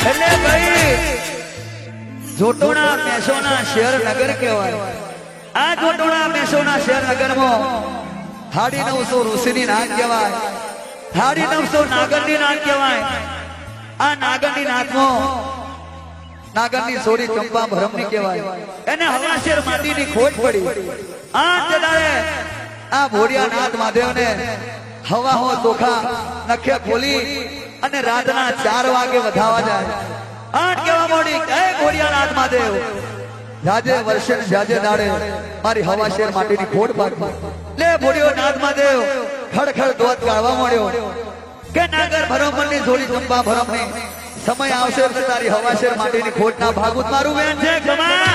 એટલે ભાઈ જોટોણા મેસોના શહેર નગર કહેવાય. આ જોટોણા મેસોના શહેર નગરમાં 950 ઋષિની નાક કહેવાય. 950 નાગરની નાક કહેવાય. આ નાગરની નાકમાં નાગરની સોરી ચંપા ભરમની કહેવાય. એને હવાશેર માટીની ખોટ પડી. આ જડાએ આ ભોળિયાનાથ મહાદેવને હવા હો ચોખા નખે ખોલી અને રાતના 4 વાગે વધાવા જાય. આઠ કેવા મોડી હે ભોળિયાનાથ મહાદેવ જાજે વર્ષે જાજે દાડે મારી હવાશેર માટીની ખોટ પાડી. લે ભોળિયાનાથ મહાદેવ ખડખડ દોત કાઢવા મળ્યો કે નાગર ભરમની જોડી ચંપા ભરમની સમય આવશે તો તારી હવાશેર માટીની ખોટના ભાગુત મારું વેણ છે કમા.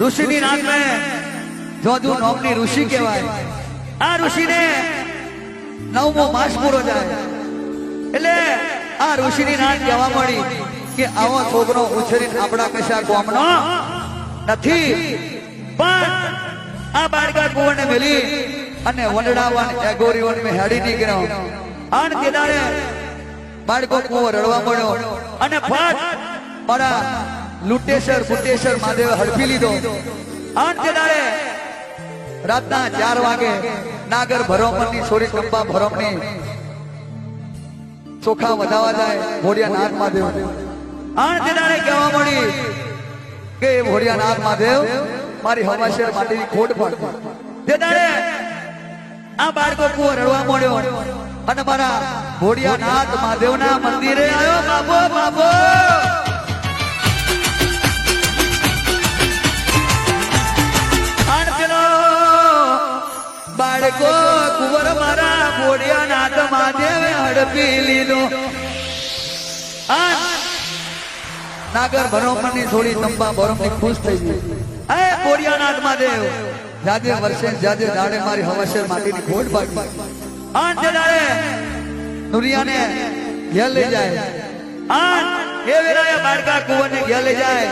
ઋષિની નાક મેં જોજુ નોમની ઋષિ કહેવાય. આ ઋષિને 9મો માસ પૂરો જાય એટલે આ ઋષિની નાક કહેવા મળી કે આવો છોકરો ઉછરીને આપણા કશા ગામનો નથી. પણ આ બાળકા કુંવરને મેલી અને વંડડાવાન એગોરીવન મે હેડી નીકળ્યો. આન કેદારે બાળકો કુંવર રડવા મળ્યો અને ફાટ મારા લુટેશર બુટેશર મહાદેવ હડપી લીધો. આન કેદારે રાતના 4 વાગે નાગર ભરોમની સોરી ચંપા ભરોમની ચોખા વધાવા જાય ભોળિયાનાથ મહાદેવ. આન કેદારે કહેવા મળી કે ભોળિયાનાથ મહાદેવ મારી હવાશેર માટીની ખોટ પડ. તે દાડે આ બાળકો કુંવર રડવા મળ્યો અને મારા ભોળિયાનાથ મહાદેવના મંદિરે આવ્યો. બાપો બાપો બાળકો કુંવર મારા ભોળિયાનાથ મહાદેવે હડપી લીધો. નાગર ભરોમની થોડી ચંપા ભરોમની ખુશ થઈ ગઈ. હે ભોળિયાનાથ મહાદેવ જાજે વર્ષે જાજે દાડે મારી હવાશેર માટીની ખોટ પાડી. આન દાડે નુરિયાને ઘેર લઈ જાય. આન એ વેરાએ બાળકા કુંવરને ઘેર લઈ જાય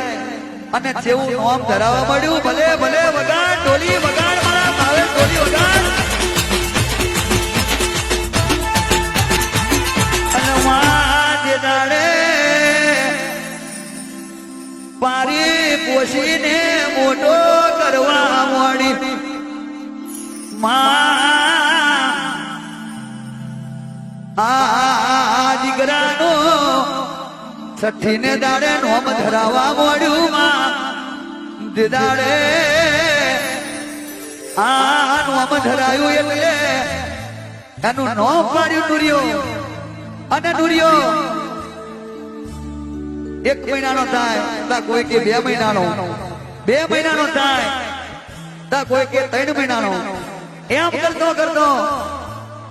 અને જેવું નોમ ધરાવવા મળ્યું ભલે ભલે વગાડ ટોલી વગાડ મારા ભાવે ટોલી વગાડ. અને વાજે દાડે પારી પોષીને મોટો કરવા મળી. આ દીકરાનો છઠ્ઠીને દાડે નોમ ધરાવા મળ્યું. દાડે આ નોમ ધરાયું એટલે એનું નોમ પાડ્યું નુરિયો. અને નુરિયો 1 મહિનાનો થાય તા કોઈ કે 2 મહિનાનો, 2 મહિનાનો થાય તા કોઈ કે 3 મહિનાનો. એમ કરતો કરતો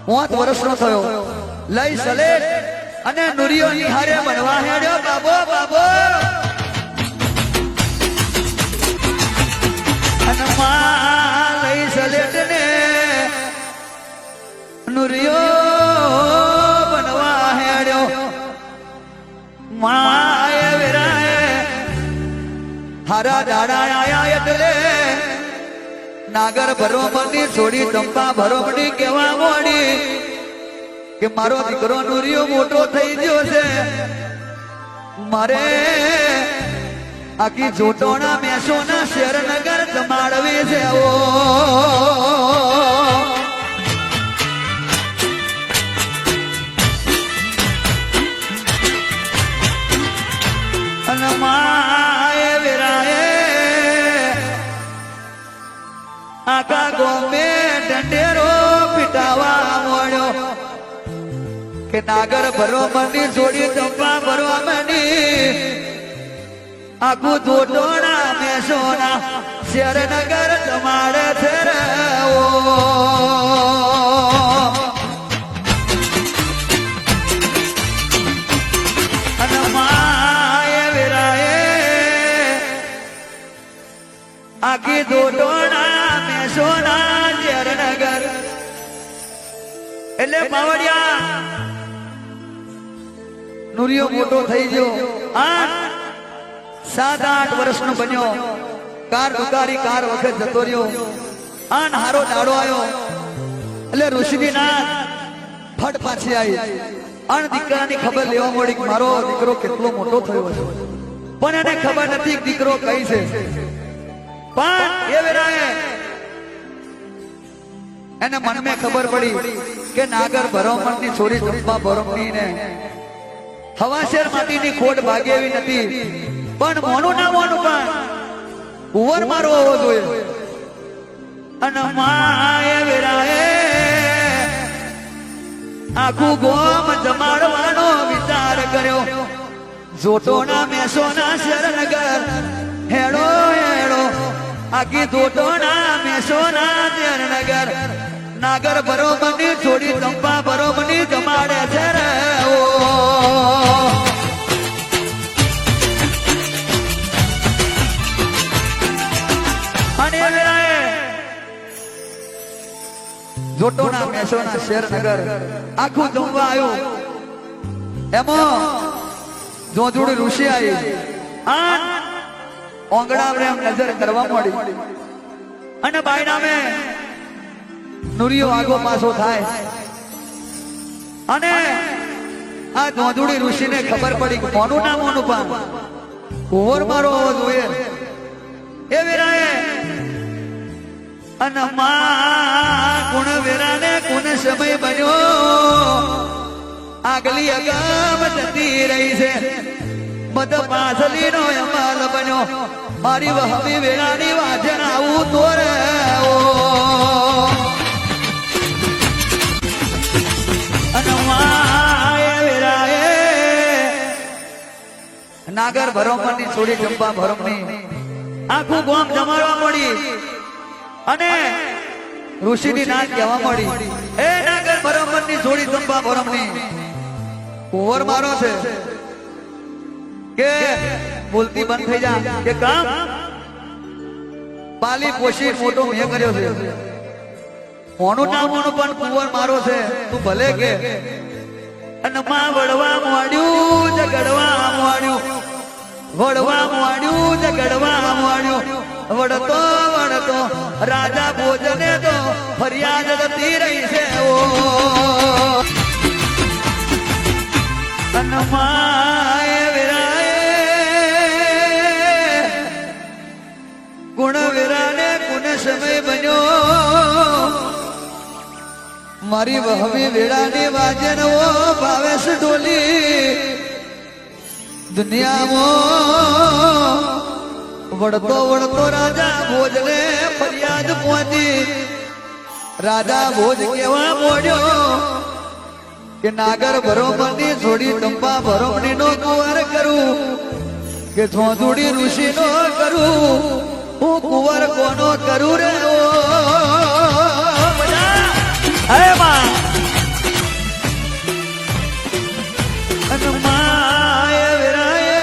5 વર્ષનો થયો. લઈ સલેટ અને નુરિયો નિહારે બનવા હેડ્યો. બાબો બાબો અને માં લઈ સલેટ ને નુરિયો બનવા હેડ્યો. માએ વેરાએ હારા દાડા આયા એટલે નાગર ભરોમની છોડી ચંપા ભરોમની કહેવા મોડી કે મારો દીકરો નુરિયો મોટો થઈ ગયો છે. મારે આખી જોટોણા મેસોના શહેરનગર જમાડવી છે. અને માએ વેરાએ આખા ગોમે ઢંઢેરો પીટાવા મળ્યો કે નાગર ભરોમની જોડી ચંપા ભરોમની આખું જોટોણા મેસોના શહેરનગર જમાડે છે રે. અને માએ વેરાએ આખી જોટોણા મેસોના શહેરનગર એટલે પાવડિયા નુરિયો મોટો થઈ ગયો. 7-8 વર્ષનો બન્યો. કાર ઉતારી કાર વખત જતો રહ્યો. આન હારો દાડો આવ્યો એટલે ઋષિની નાથ ફટ પાછી આવી અને દીકરાની ખબર લેવા મળી કે મારો દીકરો કેટલો મોટો થયો છે, પણ એને ખબર નથી દીકરો કઈ છે. પણ એ વેરાએ એને મનમાં ખબર પડી કે નાગર ભરોમણની છોરી ચંપા ભરોમણી ને હવાશેર માટીની ખોટ ભાગે એવી નથી, પણ મોનું ના મોનું પણ કુંવર મારો હોવો જોઈએ. અને માએ વેરાએ આખું ગોમ જમાડવાનો વિચાર કર્યો. જોટોના મેસોના શરણગર હેડો હેડો આખી જોટોના મેસોના શરણગર નાગર બરોબરની છોડી ચંપા બરોબરની જમાડે છે રે. અને જોટોના મેસોના શેરનગર આખું જમવા આવ્યું. એમાં જોજુડી ઋષિ આવી ઓંગડા પ્રેમ નજર કરવા મળી અને બાઈ નામે નુરિયો આગો પાછો થાય. અને આ જોજુડી ઋષિને ખબર પડી કે મોનું ના મોનું પણ કુંવર મારો હોવો જોઈએ. એ વેરાએ અને માં ગુણ વેરાને ગુણ સમય બન્યો આગલી અગામ જતી રહી છે મદ પાછલી નો અમાલ બન્યો મારી વહમી વેરાની વાજન આવું તો રે. અને માએ વેરાએ નાગર ભરોમણની છોડી ચંપા ભરોમણી આખું ગામ જમાડવા મળી અને ઋષિની નાથ કહેવા મળી એ નાગર બરોબરની જોડી ચંપા બરોબરની કુંવર મારો છે કે બોલતી બંધ થઈ જા કે કામ પાલી પોષી મોટો મેં કર્યો છે મોનું ના મોનું પણ કુંવર મારો છે તું ભલે કે. અને માં વડવા મોડ્યું જગડવા મોડ્યું વડવા મોડ્યું જગડવા મોડ્યું વડતો વડતો રાજા ભોજને તો ફરિયાદ જતી રહી છે. અને માએ વેરાએ ગુણ વેરાને ગુણ સમય બન્યો મારી વહવી વેળાની વાજન ભાવેશ ડોલી દુનિયામાં વડતો વડતો રાજા ભોજને ફરિયાદ પહોંચી. રાજા ભોજ કેવા મોડ્યો કે નાગર ભરોમણની છોડી ચંપા ભરોમણી નો કુંવર કરું કે જોજુડી ઋષિ નો કરું હું કુંવર કોનો કરું રે. અરે માં અને માએ વેરાએ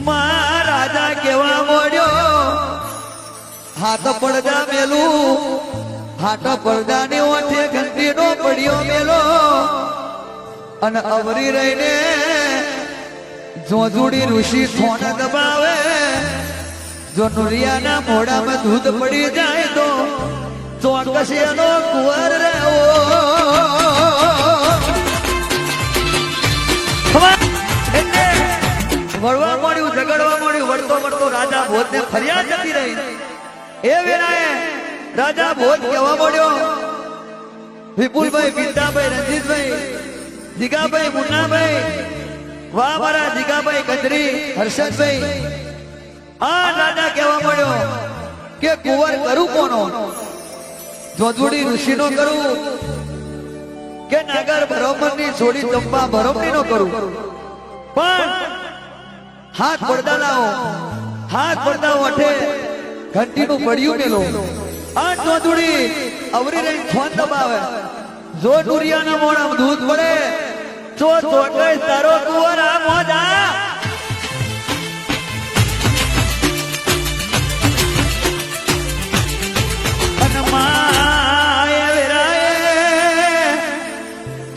માં રાજા કેવા મોડ્યો હાથ પડદા મેલું હાથ પડદા ની ઓઠે ઘંટી નો પડ્યો મેલો અને અવરી રહીને જોજુડી ઋષિ થોન દબાવે જો નુરિયાના મોઢામાં દૂધ પડી જાય તો ચોક્કસ એનો કુંવર રે. વળવા મળ્યું ઝઘડવા મળ્યું વળતો વળતો રાજા ભોજ ને ફરિયાદ જતી રહી. એ વેળાએ રાજા ભોજ કહેવા મળ્યો વિપુલભાઈ પિંટાભાઈ રણજીતભાઈ જીગાભાઈ મુન્નાભાઈ વાહ મારા જીગાભાઈ ગજરી હર્ષદભાઈ આ રાજા કહેવા મળ્યો કે કુંવર કરું કોનો જોજુડી ઋષિ નો કરું કે નાગર બરોબરની છોડી ચંપા બરોબરી નો કરું. પણ હાથ પડદા લાવો હાથ પડદા વઠે ઘંટીનું પડ્યું મેલો આ જોજુડી અવરી રહી ફોન દબાવે જો દુરિયાના મોઢામાં દૂધ પડે તો ચોકસ તારો કુંવર આ મોજા. અને માએ વેરાએ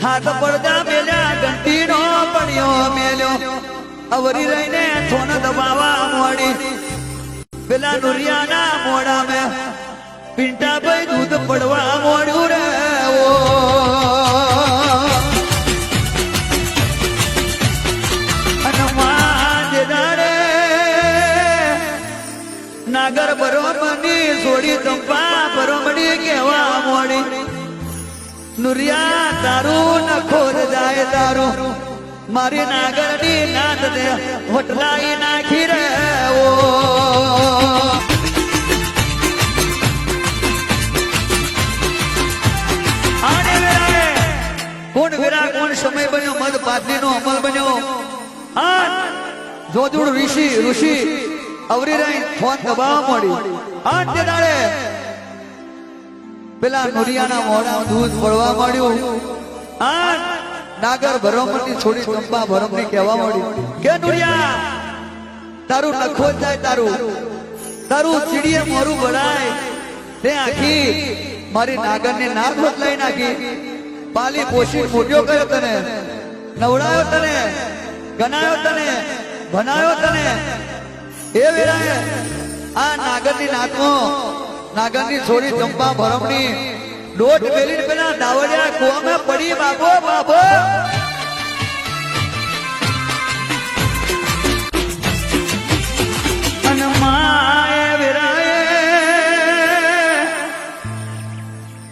હાથ પડદા મેલ્યા ઘંટીનો પડ્યો મેલ્યો અવરી રહીને થોન દબાવા મોડી પેલા નુરિયાના મોઢામાં પિંટાભાઈ દૂધ પડવા મોડ્યું રે ઓ નાગર બરોમની છોડી ચંપા બરોમડી કેવા મોડી નુરિયા તારું નખોદ જાય તારું મારી નાગરની નાદ દે હોટલાઈ નાખી રે ઓ કોણ વિરા કોણ સમય બન્યો મદ પાટલીનો અમલ બન્યો આ જોજુડ ઋષિ અવરી રહી ફોન દબાવવા મળી આજ તે દાડે પેલા નુરિયાના મોઢા દૂધ પડવા મળ્યું આ નાગર ભરોમની છોડી ચંપા ભરોમની કહેવા મળી કે નુરિયા તારું નખો જાય તારું ચીડીએ મોરું બળાય તે આખી મારી નાગરને નાક બદલાઈ નાખી પાલી પોષી મોટ્યો કર્યો તને નવડાયો તને ગનાયો તને ભણાયો તને એ વેરાએ આ નાગરની નાગરની છોડી ચંપા ભરમની દોઢ મેલી પેલા દાવડિયા કુવામાં પડી બાબો અને માએ વેરાએ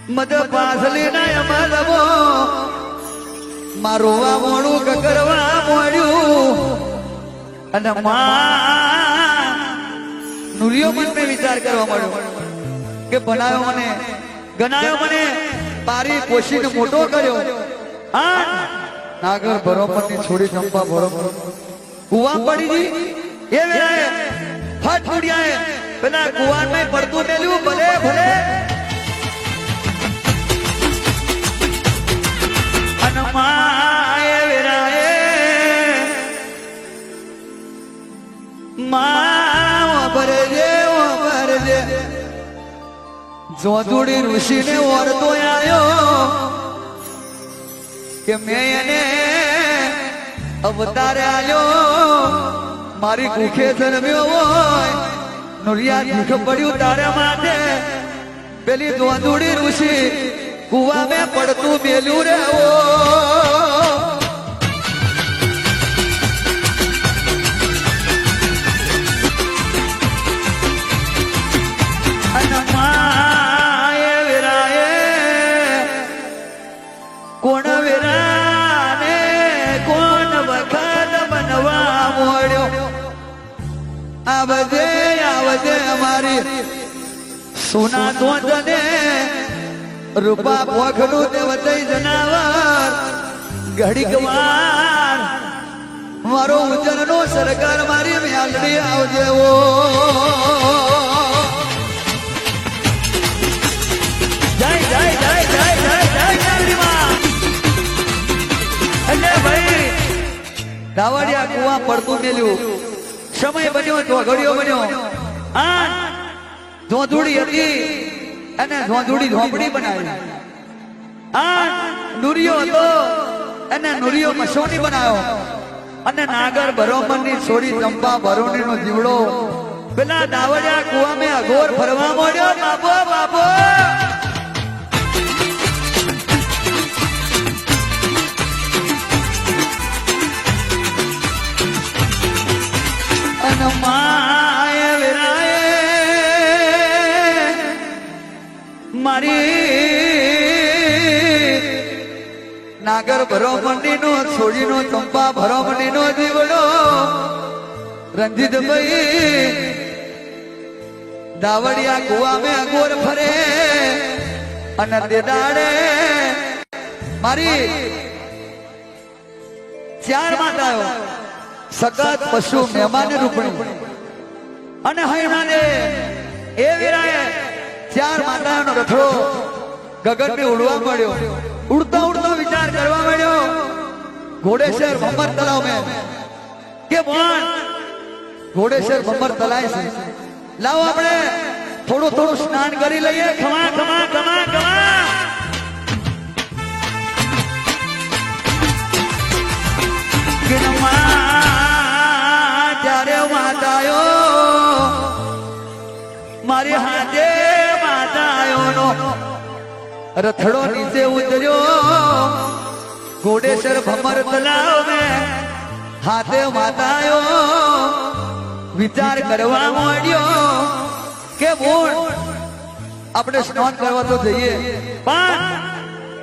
મદ પાસલી ના અમલવો મારોવા મોડું કકરવા મોડ્યું અને નુરિયો મનમાં વિચાર કરવા મળ્યો કે બનાયો મને ગનાયો મને પારી પોષીને મોટો કર્યો આ નાગર બરોમની છોડી ચંપા બરોબર કુવા પડી ગઈ એ વેરાએ ફટ ઉડ્યાએ પેલા કુવામાં પડતું મેલ્યું ભલે અનમાએ વેરાએ ભરજે જોધુડી ઋષિને ઓરતો આવ્યો કે મેં એને અવતાર આલ્યો મારી કુખે જન્મ્યો હોય નુરિયા દુઃખ પડ્યું તારા માટે પેલી જોધુડી ઋષિ કુવા મેં પડતું મેલ્યું રે ઓ કોણ વેરાને કોણ વખત બનવા મોડ્યો આવજે અમારી સોના દોધને રૂપા પોખડું તે વચઈ જનાવર ઘડીક વાર મારો ઉજરનો સરકાર મારી મ્યાલડી આવજે ઓ દાવડિયા કુવા પડતું મેલ્યું સમય બન્યો તો ઘડિયો બન્યો આ ધોધુડી હતી અને ધોધુડી ઝોપડી બનાવી આ નુરિયો હતો અને નુરિયો મસોની બનાવ્યો અને નાગર બરોમની છોડી ચંપા ભરોની નો જીવડો પેલા દાવડિયા કુવા મેં અઘોર ફરવા મળ્યો બાપો માએ વેરાએ મારી નાગર ભરોમની નો છોડીનો ચંપા ભરોમની નો જીવડો રંજીતભાઈ દાવડિયા કુવા મેં અગોર ફરે અને તે દાડે મારી ચાર માતાઓ સગત પશુ મહેમાન રૂપણી અને હૈણાને એ વીરાએ ચાર માતાનો રથડો ગગનને ઉડવા મળ્યો ઉડતો વિચાર કરવા મળ્યો ઘોડેશ્વર ભમર તલાવ મેં કે પણ ઘોડેશ્વર ભમર તલાય છે લાવો આપણે થોડું સ્નાન કરી લઈએ ખમા ત્યારે માતાયો મારી હાથે માતા रथड़ो नीचे उतरियो घोड़ेश्वर भमर तलाव में हाथे मातायो विचार करवा मोड़ियो के बोल अपने स्नान करवा तो जइए पण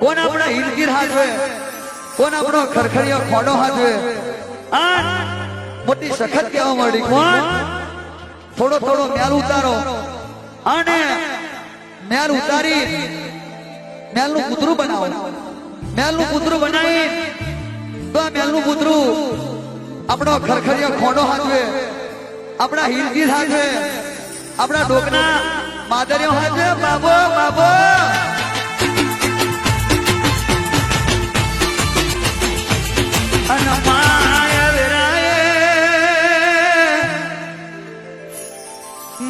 कोण अपना हिलगीर हाथवे कोण अपनो खरखड़ियो खोडो हाथवे आ मोटी सखत केवा मળી कोण થોડો થોડો મેલ ઉતારો અને મેલ ઉતારી મેલનું કૂતરું બનાવો મેલનું કૂતરું બનાવી તો આ મેલનું કૂતરું આપણો ખરખરિયો ખોડો હાથવે આપણા હિલગીર હાથવે આપણા ડોકના માદરિયો હાથવે બાબો બાબો અનમાય વેરાય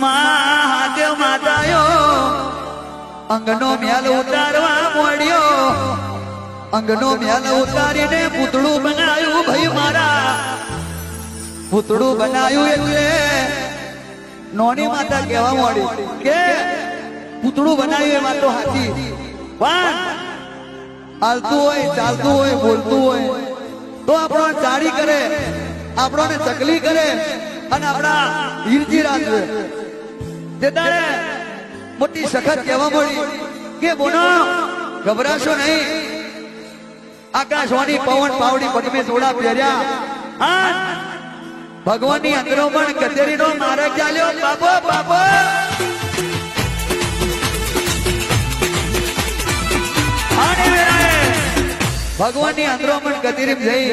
મહાદેવ માતાયો અંગનો મેલ ઉતારવા મોડ્યો અંગનો મેલ ઉતારીને પૂતળું બનાવ્યું ભાઈ મારા પૂતળું બનાવ્યું એટલે નોની માતા કહેવા મોડી કે પૂતળું બનાવ્યું એ વાતો સાચી પણ હાલતું હોય ચાલતું હોય બોલતું હોય તો આપણો ચાડી કરે આપણોને ચકલી કરે અને આપણા હીરજી રાજવે તે તારે મોટી સખત કહેવા મળી કે બોનો ગભરાશો નહીં આકાશવાણી પવન પાવડી પગમે જોડા પહેર્યા ભગવાનની અંદરો પણ કચેરીનો માર્ગ ચાલ્યો બાબો બાબો ભગવાનની અંદરો પણ કચેરી જઈ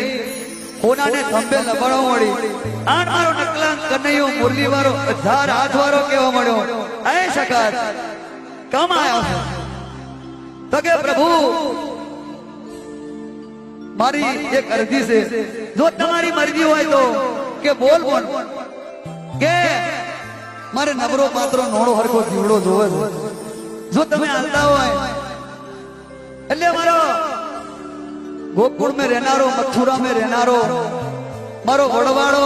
કોનાને થંભે લબડો મળી આ મારો નકલાંક કનૈયો મુરલી વાળો 1000 હાથ વાળો કેવો મળ્યો એ સખત કમ આવ્યો તો કે પ્રભુ મારી એક અરજી છે જો તમારી મરજી હોય તો કે બોલ બોલ કે મારે નબરો પાત્રો નોળો હરખો જીવડો જોવે જો તમે હાલતા હોય એટલે મારો गोकुल में रहनारो मथुरा में रहनारो मारो वड़वाड़ो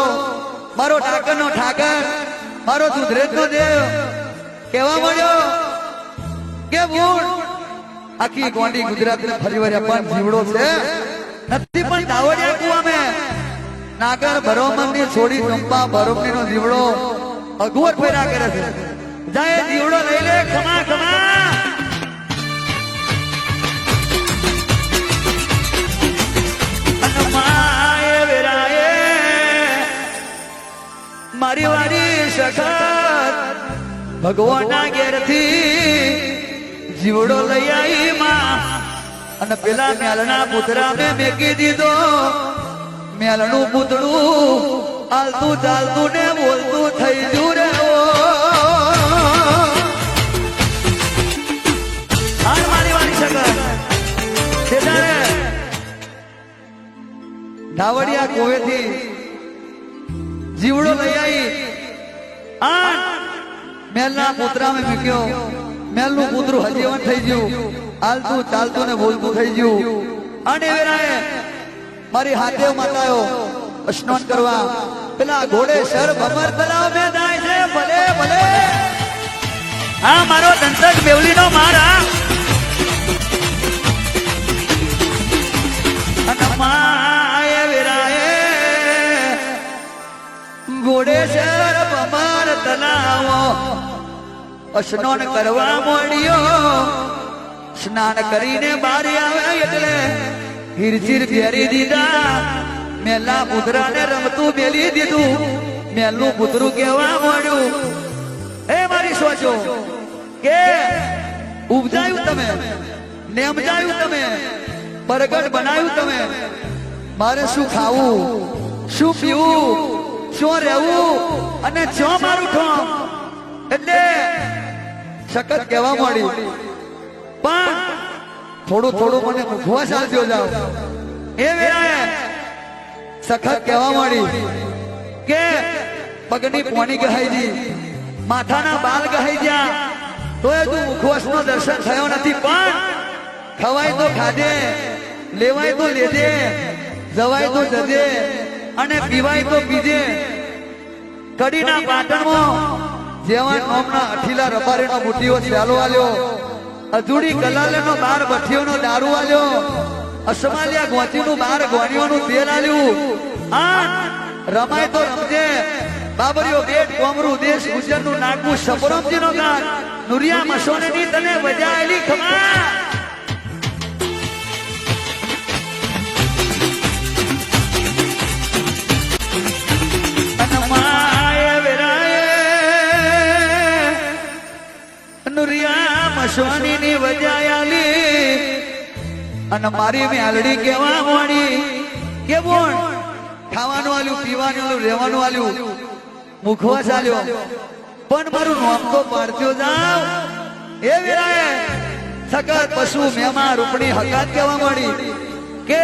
मारो ठाकर नो ठाकर मारो दुधरेज नो देव केवा मळ्यो के बूढ़ आखी गोंडी गुजरात में फरीवार्या पण जीवड़ो छे नथी पण दावड़िया कुआ में नागर भरोमनी छोड़ी चंपा भरोमनी नो जीवड़ो अगुवर फेरा करे छे जाए जीवड़ो लई ले खमा खमा मारी वारी सखत भगवाना घेर थी जीवड़ो लई आई मां अने पेला मेलना पुतरा में मेकी दीधो मेलनु पुतळू आलतू चालतू ने बोलतू थई जू रे ओ हार मारी वारी सखत तेदारे धावड़िया कोवे थी जीवड़ो लई आई आन मेलना पुतरा में मूक्यो मेलनु पुतरू हजीवन થઈ ગયું હાલતું ચાલતું ને બોલતું થઈ ગયું અને વેરાએ મારી હાથે માતાયો સ્નાન કરવા પેલા ઘોડે સર ભમર તલાવ મે જાય છે ભલે ભલે આ મારો દંતક બેવલીનો મારા અનમાય વેરાએ घोड़ेश्वर भमर तलाव स्नान करवा मोड़ियो स्नान करीने बारी आवे એટલે હિરચીર ફેરી દીધા મેલા પુતરા ને રમતું મેલી દીધું મેલું પુતરું કેવા મોડ્યું એ મારી સોચો કે ઉપજાયું તમે નેમજાયું તમે બરગદ બનાવ્યું તમે મારે શું ખાવું શું પીવું શું રહેવું અને શું મારું ઠોમ એટલે સખત કહેવા મળી પણ થોડું થોડું મને મુખવા ચાલજો જાવ એ વેળાએ સખત કહેવા મળી કે પગની પોણી ગહાઈજી માથાના બાલ ગહાઈ ગયા તો એ તું મુખવાસનો દર્શન થયો નથી પણ ખવાય તો ખાજે લેવાય તો લેજે જવાય તો જજે અને પીવાય તો પીજે કડીના પાટણમાં જેવા નોમના અઠીલા રબારીનો બુટીઓ ચાલો આલ્યો અધૂરી કલાલેનો 12 ભઠ્ઠીઓનો દારૂ આલ્યો, અસમાલિયા ગોતીનું 12 ગોણીઓનું તેલ આલ્યું. આ રમાય તો રમજે બાબરીઓ બેટ કોમરું દેશ ગુજરનું નાગવું સબરમજીનો ગાત નુરિયા મસોનેની તને વજાયેલી ખમા. નુરિયા મસોનીની વજાયાલી અને મારી મેલડી કેવા મોડી કે બોણ ખાવાનું આલ્યું, પીવાનું આલ્યું, રહેવાનું આલ્યું, મુખવાસ આલ્યો, પણ મારું નામ તો પાડતો જાવ. એ વેરાએ સકર પશુ મેમા રૂપણી હકાત કહેવા મળી કે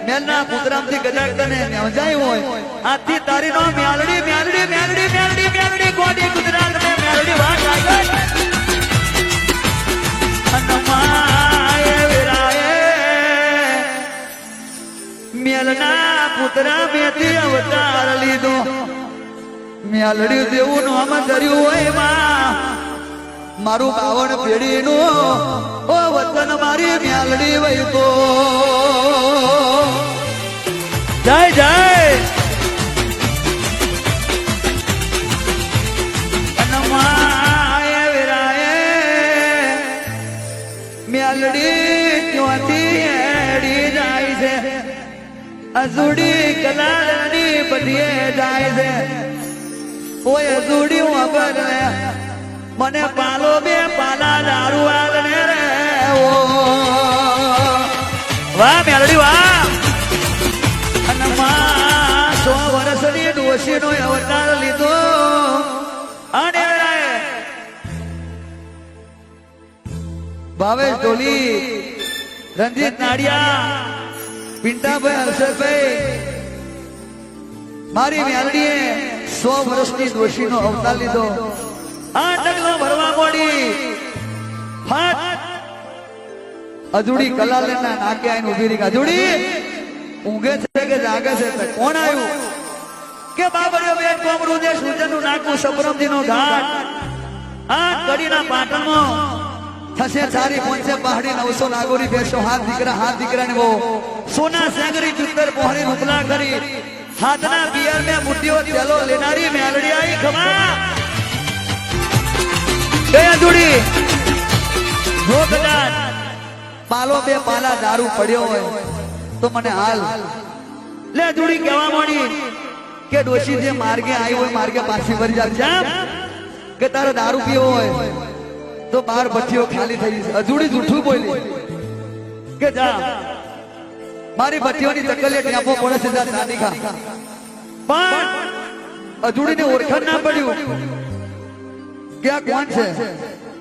મેલના પુત્રામથી ગજાક તને નેવજાય હોય. આથી તારી નો મેલડી મેલડી મેલડી મેલડી મેલડી ગોડી ગુજરાત મે મેલડી વાત આગળ અનમાય વેરાએ મેલના પુત્રા મેથી અવતાર લીધો. મેલડી દેવું નામ ધર્યું હોય માં મારું 52 પેઢીનું ઓ વતન મારી મેલડી વઈ તો જય જય અનમાય વિરાએ મેલડી ક્યોથી હેડી જાય છે, અજુડી કલાલની બધી જાય છે. ઓય અજુડી વગર મને પાલો બે પાલા દારૂ આલને રે. ઓ વાહ મેલડી વાહ. અને માં 100 વર્ષની ડોશીનો અવતાર લીધો. અને ભાવેશ ઢોલી, રંજીત નાડિયા, પિંટાભાઈ, હર્ષદભાઈ, મારી મેલડીએ 100 વર્ષની ડોશીનો અવતાર લીધો. આ ડગલો ભરવા મોડી ફાટ અજુડી કલાલેના નાકે આઈને ઉભી રહી. અજુડી ઊંઘે છે કે જાગે છે? કોણ આવ્યું કે બાબરીઓ બેટ કોમરું દેશ ઉજ્જૈનનું નાકું સબરમજીનો ઘાટ. આ કડીના પાટણમાં થશે ચારી પહોંચે પહાડી 900 નાગોરી બેસો હાથ દીકરા ને બહુ સોના સેંગરી ચુત્તર પહોળી હુકલા કરી હાથના પિયર મે મુઠ્ઠીઓ તેલો લેનારી મેલડી આવી ખમા. ગયા જોડી જો કદાચ પાલો બે પાલા દારૂ પડ્યો હોય તો મને હાલ લે જોડી કહેવા માંડી કે ડોશી જે માર્ગે આવી હોય માર્ગે પાછી વળી જાય કે તારે દારૂ પીવો હોય તો 12 ભઠ્ઠીઓ ખાલી થઈ જશે. અજુડી જૂઠું બોલી કે જા મારી ભઠ્ઠીઓની તકલીફ ટેપો પડે છે, જા સાદી ખા. પણ અજુડીને ઓળખાણ ના પડ્યું કે આ કોણ છે.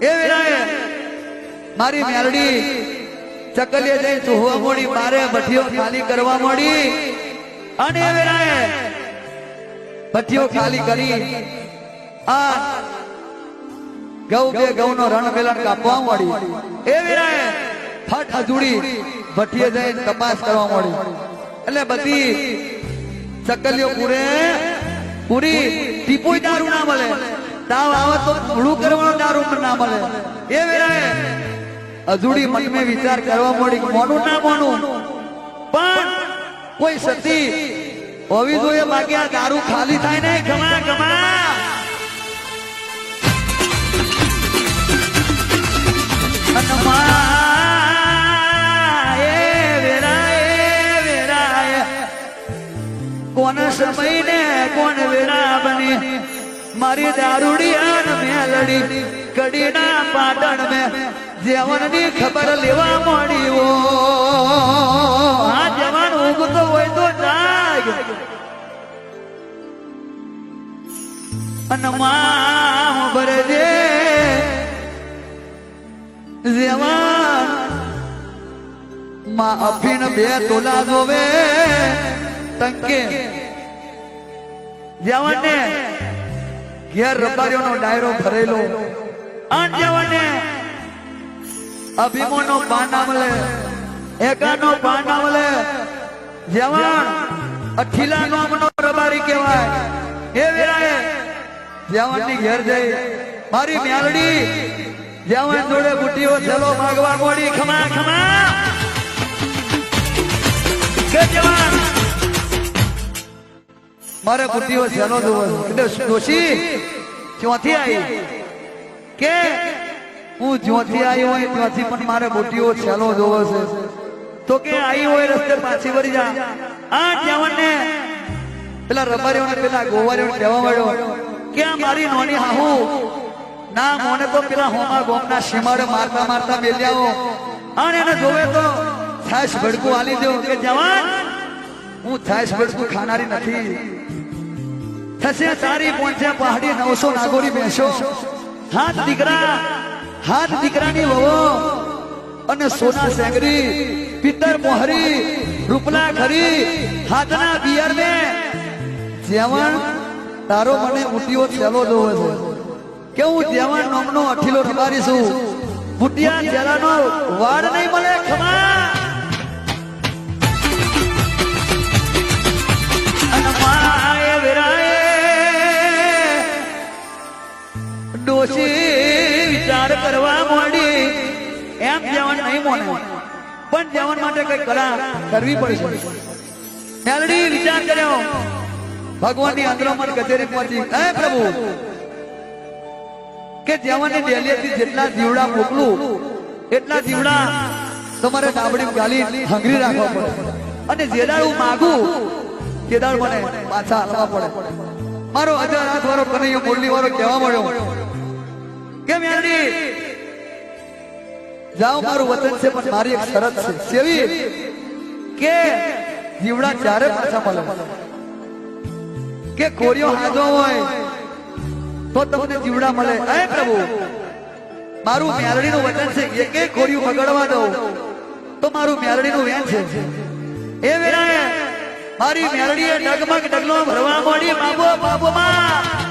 એ વેળાએ મારી મેલડી ચકલીએ જઈ ચૂહવા મોડી, 12 ભઠ્ઠીઓ ખાલી કરવા મોડી. અને એ વેળાએ ભઠ્ઠીઓ ખાલી કરી આ ઘઉંનો રણ વેલણ કાપવા મળી. એ વેળાએ ફટ અજુડી ભઠ્ઠીએ જઈ તપાસ કરવા મળી. એટલે બધી ચકલીઓ પૂરી ટીપોય દારૂ ના મળે, તાવ આવે તો ધૂળું કરવાનો દારૂ ના મળે. એ વેળાએ અજુડી મનમાં વિચાર કરવા મળી મોનું ના મોનું પણ કોઈ સતી હોવી જોઈએ, બાકી આ દારૂ ખાલી થાય ને. ગમા ગમા કોણ સમય ને કોણ વેરા બની મારી દારૂડિયા મેલડી કડીના પાટણ મેં જવનની ખબર લેવા મળી. ઓ આ જવાન ઊંઘતો હોય તો જાગ. અને માં ભરજે જવાન માં અફીન 2 તોલા જોવે ટંકે જવાને ઘેર રબારીઓનો ડાયરો ભરેલો. આન જવાને અભિમોનો પાના મળે, એકાનો પાના મળે. જવાન અઠીલા નામનો રબારી કહેવાય. એ વેળાએ જવાનની ઘેર જઈ મારી મેલડી જવાન જોડે બુટીઓ ચલો માગવા મોડી ખમા ખમા કે જવાન મારે બુટીઓ ચલો જોવો એટલે ડોશી ચોથી આવી કે હું જ્યોથી આવી હોય ત્યાંથી પણ મારે બુટીઓ ચલો જોવો છે તો કે આવી હોય રસ્તે પાછી વળી જા આ જવાનને પેલા રબારીઓને પેલા ગોવારીઓને કહેવા મળ્યો કે આ મારી નોની હાહુ ના મોને તો પેલા હોમા ગોમના સીમાડે મારતા મારતા બેલ્યાઓ અને એને જોવે તો છાશ ભડકું આલી દો કે જવાન હું છાશ ભડકું ખાનારી નથી થશે તારી પહોંચે પહાડી 900 નાગોરી બેસો હાથ દીકરાની વહુ અને સોના સેંગરી પિત્તર મોહરી રૂપલા ખરી હાથના બિયર ને જેવણ તારો મને બુટીઓ ચેલો જોવે છે કે હું જેવણ નામનો અઠીલો રબારીશું બુટિયા ચેલાનો વાડ નહીં મળે ખમા અનમાય વિરાય ડોશી વિચાર કરવા મોડી એમ જેવણ નહીં મોને પણ જેવણ માટે કઈ કલા કરવી પડશે મેલડી વિચાર કર્યો ભગવાનની અંદરોમણ કચેરી પહોંચી હે પ્રભુ કે જેવાને ડેલીથી જેટલા જીવડા મોકલું એટલા જીવડા તમારે ડાબડી ગાલી હંગરી રાખવા પડે અને જેદાળ હું માગું તેદાળ મને પાછા આપવા પડે મારો 1000 હાથ વાળો કનૈયો મુરલી વાળો કહેવા મળ્યો કે મેલડી જાઓ મારું વતન છે પણ મારી એક શરત છે સેવી કે જીવડા ચારે પાછા મળે કે કોરિયો હાજો હોય તો તમને જીવડા મળે હે પ્રભુ મારું મેલડીનું વચન છે એકે કોરિયું બગડવા દો તો મારું મેલડીનું વેણ છે એ વેળાએ મારી મેલડીએ ડગમગ ડગલો ભરવા મોડી બાબો બાબો માં